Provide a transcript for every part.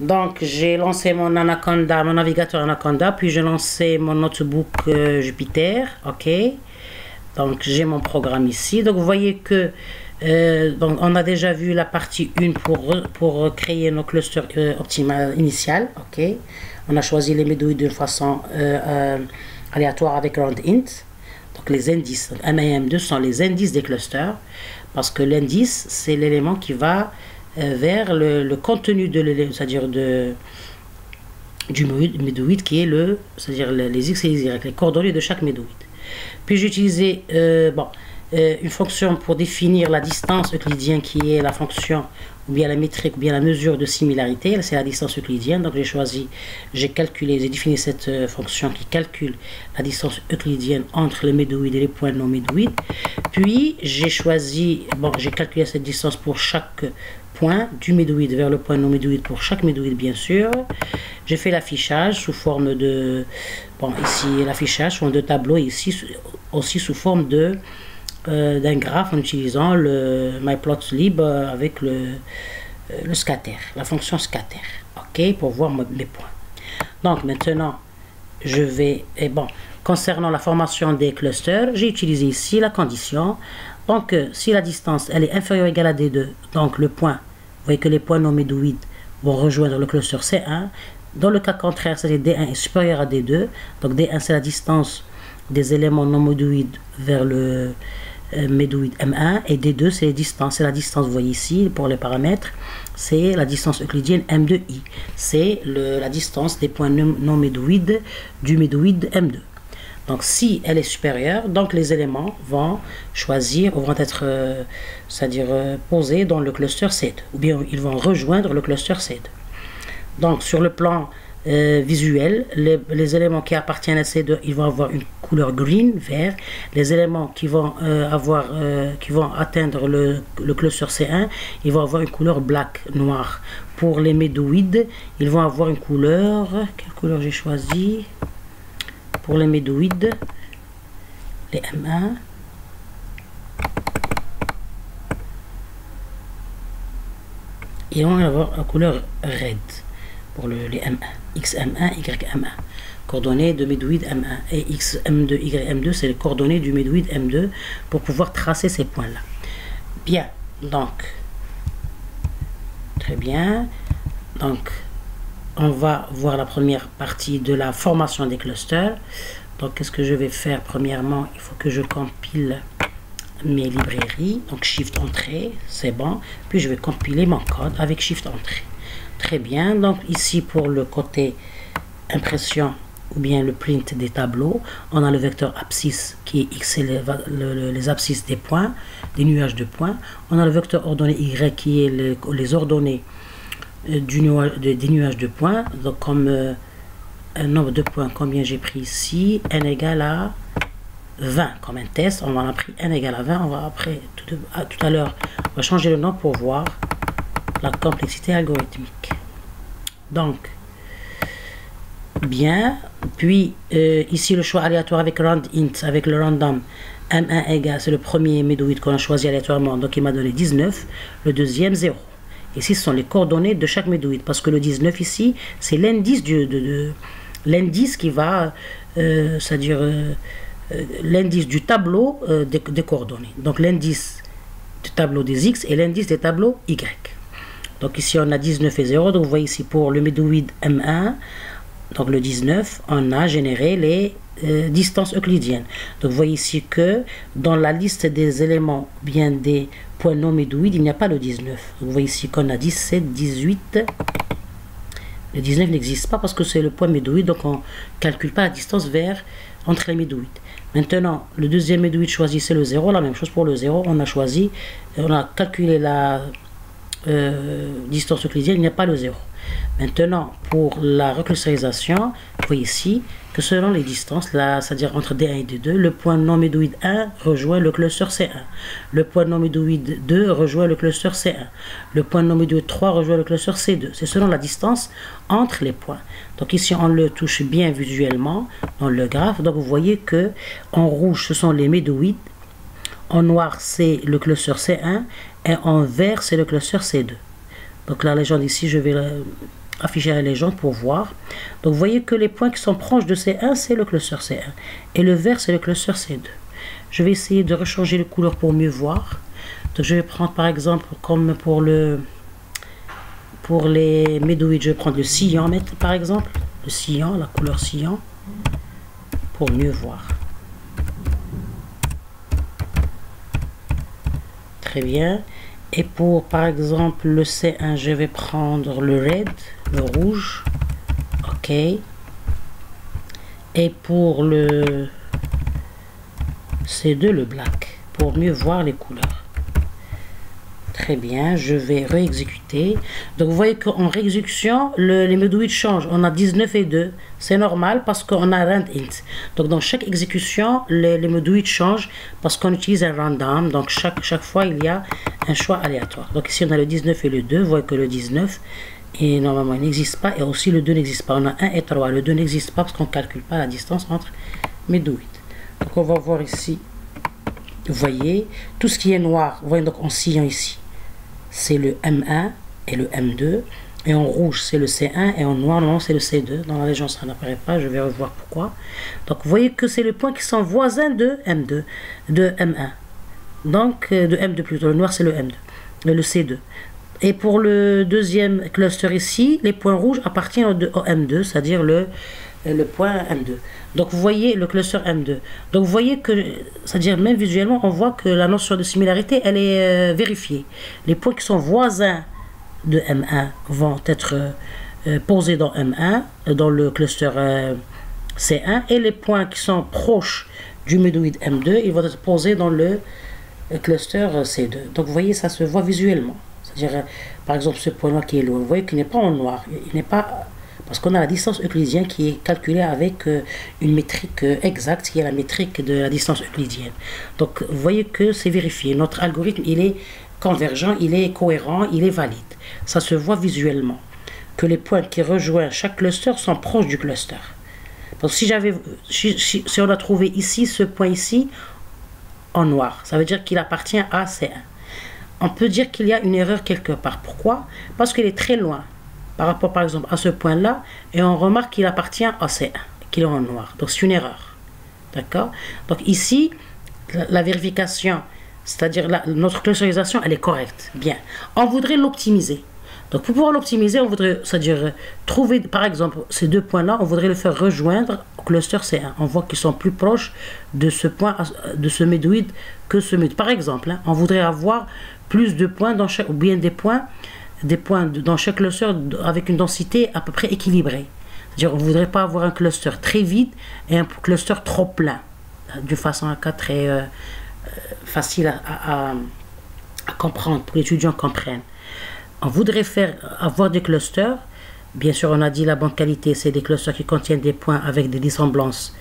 Donc, j'ai lancé mon Anaconda, mon navigateur Anaconda, puis j'ai lancé mon notebook Jupyter, ok. Donc, j'ai mon programme ici. Donc, vous voyez que donc, on a déjà vu la partie 1 pour créer nos clusters optimales initiales, ok. On a choisi les médoïdes de façon aléatoire avec round-int. Donc, les indices, donc M1 et M2 sont les indices des clusters, parce que l'indice, c'est l'élément qui va vers le contenu de l'élément, c'est-à-dire du médoïde qui est c'est-à-dire les x et les y, les coordonnées de chaque médoïde. Puis j'ai utilisé une fonction pour définir la distance euclidienne qui est la fonction ou bien la métrique ou bien la mesure de similarité. C'est la distance euclidienne. Donc j'ai défini cette fonction qui calcule la distance euclidienne entre les médoïdes et les points non médoïdes. Puis j'ai calculé cette distance pour chaque point du médoïde vers le point non médoïde pour chaque médoïde bien sûr. J'ai fait l'affichage sous forme de ici l'affichage sous forme de tableau, ici aussi sous forme d'un graphe en utilisant le Matplotlib avec le scatter, la fonction scatter, ok, pour voir mes points. Donc maintenant je vais, concernant la formation des clusters, j'ai utilisé ici la condition. Donc si la distance elle est inférieure ou égale à D2, donc le point, vous voyez que les points non médoïdes vont rejoindre le cluster C1. Dans le cas contraire, c'est-à-dire D1 est supérieur à D2, donc D1 c'est la distance des éléments non médoïdes vers le médoïde M1, et D2 c'est la distance, vous voyez ici pour les paramètres, c'est la distance euclidienne M2I, c'est la distance des points non médoïdes du médoïde M2. Donc si elle est supérieure, donc les éléments vont être posés dans le cluster C2, ou bien ils vont rejoindre le cluster C2. Donc sur le plan visuel, les éléments qui appartiennent à C2, ils vont avoir une couleur green, vert. Les éléments qui vont atteindre le cluster C1, ils vont avoir une couleur black, noir. Pour les médoïdes, ils vont avoir une couleur, quelle couleur j'ai choisi pour les médoïdes, les M1, et on va avoir la couleur red pour les M1, XM1, YM1, coordonnées de médoïde M1, et XM2, YM2, c'est les coordonnées du médoïde M2 pour pouvoir tracer ces points-là. Bien, donc, très bien, donc, on va voir la première partie de la formation des clusters. Donc, qu'est-ce que je vais faire? Premièrement, il faut que je compile mes librairies. Donc, Shift Entrée, c'est bon. Puis, je vais compiler mon code avec Shift Entrée. Très bien. Donc, ici, pour le côté impression ou bien le print des tableaux, on a le vecteur abscisse qui est X, c'est les abscisses des points, des nuages de points. On a le vecteur ordonné Y qui est les ordonnées des nuages de points. Donc comme un nombre de points, combien j'ai pris ici, n égale à 20 comme un test. On en a pris n égale à 20. On va après tout à l'heure on va changer le nom pour voir la complexité algorithmique. Donc bien, puis ici le choix aléatoire avec round-int, avec le random. M1 égale, c'est le premier médoïde qu'on a choisi aléatoirement, donc il m'a donné 19, le deuxième 0. Ici, ce sont les coordonnées de chaque médoïde, parce que le 19 ici, c'est l'indice l'indice qui va, c'est-à-dire l'indice du tableau des coordonnées. Donc l'indice du tableau des X et l'indice des tableaux Y. Donc ici, on a 19 et 0. Donc vous voyez ici, pour le médoïde M1, donc le 19, on a généré les distances euclidiennes. Donc vous voyez ici que dans la liste des éléments, bien des points non médoïdes, il n'y a pas le 19. Donc, vous voyez ici qu'on a 17, 18. Le 19 n'existe pas parce que c'est le point médoïde, donc on ne calcule pas la distance entre les médoïdes. Maintenant, le deuxième médoïde choisi, c'est le 0. La même chose pour le 0, on a calculé la distance euclidienne, il n'y a pas le 0. Maintenant, pour la reclusterisation, vous voyez ici que selon les distances, c'est-à-dire entre D1 et D2, le point non médoïde 1 rejoint le cluster C1. Le point non médoïde 2 rejoint le cluster C1. Le point non médoïde 3 rejoint le cluster C2. C'est selon la distance entre les points. Donc ici, on le touche bien visuellement dans le graphe. Donc vous voyez que en rouge, ce sont les médoïdes. En noir, c'est le cluster C1. Et en vert, c'est le cluster C2. Donc la légende ici, je vais afficher la légende pour voir. Donc vous voyez que les points qui sont proches de C1, c'est le cluster C1. Et le vert, c'est le cluster C2. Je vais essayer de rechanger les couleurs pour mieux voir. Donc je vais prendre par exemple, comme pour les médoïdes, je vais prendre le cyan par exemple. Le cyan, la couleur cyan, pour mieux voir. Très bien. Et pour par exemple le C1, je vais prendre le red, le rouge. Ok. Et pour le C2, le black, pour mieux voir les couleurs. Très bien, je vais réexécuter. Donc vous voyez qu'en réexécution, les médoïdes changent. On a 19 et 2. C'est normal parce qu'on a rand int. Donc dans chaque exécution, les médoïdes changent parce qu'on utilise un random. Donc chaque fois, il y a un choix aléatoire. Donc ici, on a le 19 et le 2. Vous voyez que le 19, et normalement, il n'existe pas. Et aussi, le 2 n'existe pas. On a 1 et 3. Le 2 n'existe pas parce qu'on ne calcule pas la distance entre médoïdes. Donc on va voir ici. Vous voyez, tout ce qui est noir, vous voyez donc en cyan ici, c'est le M1 et le M2. Et en rouge, c'est le C1. Et en noir, normalement, c'est le C2. Dans la légende, ça n'apparaît pas. Je vais revoir pourquoi. Donc, vous voyez que c'est les points qui sont voisins de M2, de M1. Donc, de M2 plutôt. Le noir, c'est le M2, le C2. Et pour le deuxième cluster ici, les points rouges appartiennent au M2, c'est-à-dire le point M2. Donc, vous voyez le cluster M2. Donc, vous voyez que, c'est-à-dire même visuellement, on voit que la notion de similarité, elle est vérifiée. Les points qui sont voisins de M1 vont être posés dans M1, dans le cluster C1, et les points qui sont proches du médoïde M2, ils vont être posés dans le cluster C2. Donc vous voyez, ça se voit visuellement. C'est-à-dire, par exemple, ce point-là qui est loin, vous voyez qu'il n'est pas en noir, il n'est pas, parce qu'on a la distance euclidienne qui est calculée avec une métrique exacte, qui est la métrique de la distance euclidienne. Donc vous voyez que c'est vérifié. Notre algorithme, il est convergent, il est cohérent, il est valide. Ça se voit visuellement que les points qui rejoignent chaque cluster sont proches du cluster. Donc si on a trouvé ici ce point ici en noir, ça veut dire qu'il appartient à C1. On peut dire qu'il y a une erreur quelque part. Pourquoi? Parce qu'il est très loin par rapport par exemple à ce point là, et on remarque qu'il appartient à C1, qu'il est en noir. Donc c'est une erreur. D'accord? Donc ici, la vérification, c'est-à-dire notre clusterisation, elle est correcte. Bien. On voudrait l'optimiser. Donc pour pouvoir l'optimiser, on voudrait, c'est-à-dire trouver, par exemple, ces deux points-là, on voudrait le faire rejoindre au cluster C1. On voit qu'ils sont plus proches de ce point, de ce médoïde que ce médoïde. Par exemple, hein, on voudrait avoir plus de points dans chaque, ou bien des points dans chaque cluster avec une densité à peu près équilibrée. C'est-à-dire on ne voudrait pas avoir un cluster très vide et un cluster trop plein, de façon à cas très facile à comprendre, pour que l'étudiant comprenne. On voudrait avoir des clusters. Bien sûr, on a dit la bonne qualité, c'est des clusters qui contiennent des points avec des dissemblances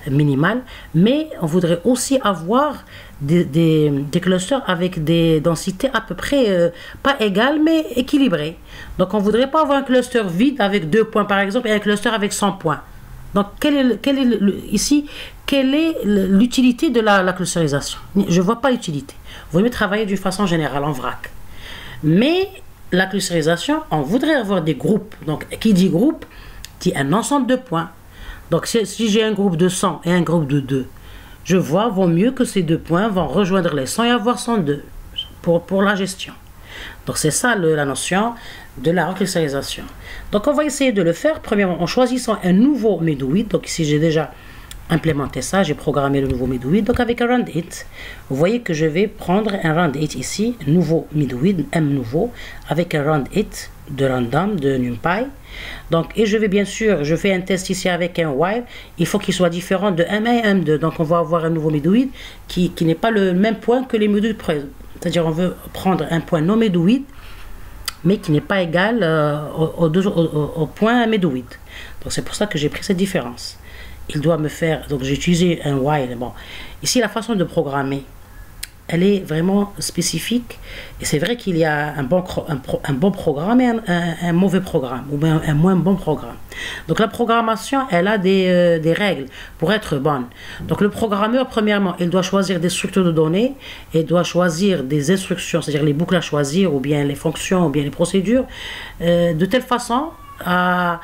minimales, mais on voudrait aussi avoir des clusters avec des densités à peu près pas égales, mais équilibrées. Donc, on ne voudrait pas avoir un cluster vide avec 2 points, par exemple, et un cluster avec 100 points. Donc, ici, quelle est l'utilité de la clusterisation? Je ne vois pas l'utilité. Vous voulez travailler d'une façon générale, en vrac. Mais la clusterisation, on voudrait avoir des groupes. Donc, qui dit groupe, dit un ensemble de points. Donc, si j'ai un groupe de 100 et un groupe de 2, je vois, vaut mieux que ces 2 points vont rejoindre les 100 et avoir 102 pour la gestion. Donc, c'est ça la notion de la reclusterisation. Donc, on va essayer de le faire. Premièrement, en choisissant un nouveau médoïde. Donc, ici, j'ai déjà implémenté ça. J'ai programmé le nouveau médoïde. Donc, avec un rand-it, vous voyez que je vais prendre un rand-it ici, nouveau médoïde, M nouveau, avec un rand-it de random, de NumPy. Donc, et je vais bien sûr, je fais un test ici avec un while. Il faut qu'il soit différent de M1 et M2. Donc, on va avoir un nouveau médoïde qui n'est pas le même point que les médoïdes présents. C'est-à-dire, on veut prendre un point non médoïde, mais qui n'est pas égal au point médoïde. Donc, c'est pour ça que j'ai pris cette différence. Il doit me faire, donc j'ai utilisé un while. Bon, ici, la façon de programmer, elle est vraiment spécifique. Et c'est vrai qu'il y a un bon programme et un mauvais programme, ou bien un moins bon programme. Donc la programmation, elle a des règles pour être bonne. Donc le programmeur, premièrement, il doit choisir des structures de données, et doit choisir des instructions, c'est-à-dire les boucles à choisir, ou bien les fonctions, ou bien les procédures, de telle façon à